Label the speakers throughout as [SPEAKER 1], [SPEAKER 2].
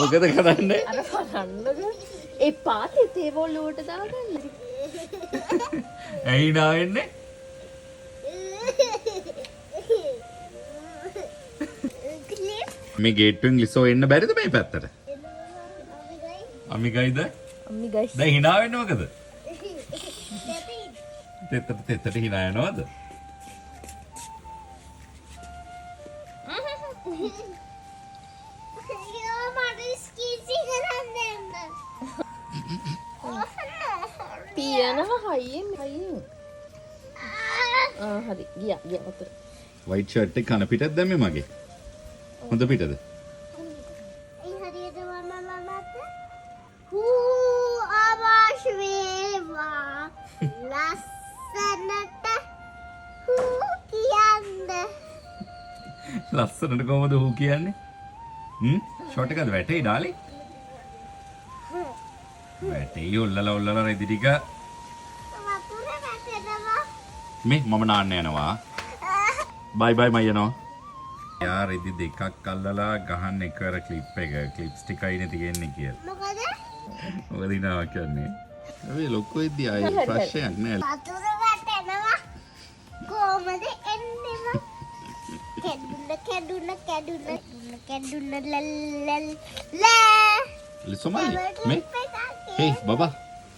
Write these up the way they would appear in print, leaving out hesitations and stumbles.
[SPEAKER 1] මොකද කරන්නේ?
[SPEAKER 2] අර බලන්නද? ඒ පාතේ තේ බෝල් උඩට දාගන්න.
[SPEAKER 1] ඇයි නා වෙන්නේ? මේ ගේට්ටුවෙන් ලිසෝ එන්න බැරිද මේ පැත්තට? අම්මිගයිද?
[SPEAKER 2] අම්මිගයිස්.
[SPEAKER 1] දැන් hina වෙන්නේ මොකද? තෙතට hina යනවද?
[SPEAKER 2] පියනවා හයියෙන්. හරි ගියා වතුර.
[SPEAKER 1] වයිට් ෂර්ට් එක කන පිටද දැම්මේ මගේ? හොඳ පිටද? ලස්සනට කොහමද හූ කියන්නේ? ෂොට් එකද වැටේ ඩාලි? වැටේ ඔල්ලලා රෙදි ටික. මේ මම නාන්න යනවා. බයි බයි මම යනවා. යා රෙදි දෙකක් අල්ලලා ගහන්න එකවර ක්ලිප්ස් ටිකයිනේ තියෙන්නේ කියලා. මොකද? මොකද ඉනවා කියන්නේ? අපි ලොකු වෙද්දි ආයේ ප්‍රශ්නයක් නෑ.
[SPEAKER 3] වතුර වැටෙනවා. කොහමද එන්නේ? කැඩුන ලල්ලල්
[SPEAKER 1] ලිසොමලි මේ හේ බබා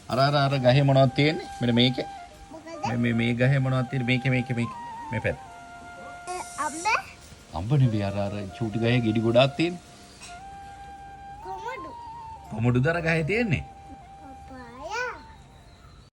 [SPEAKER 1] අර ගහේ මොනවද තියෙන්නේ? මෙන්න මේකේ. මේ ගහේ මොනවද තියෙන්නේ? මේකේ මේ පැත්ත. අම්බ නෙවෙයි අර චූටි ගහේ ගෙඩි ගොඩාක් තියෙන්නේ. කොමඩු දර ගහේ තියෙන්නේ.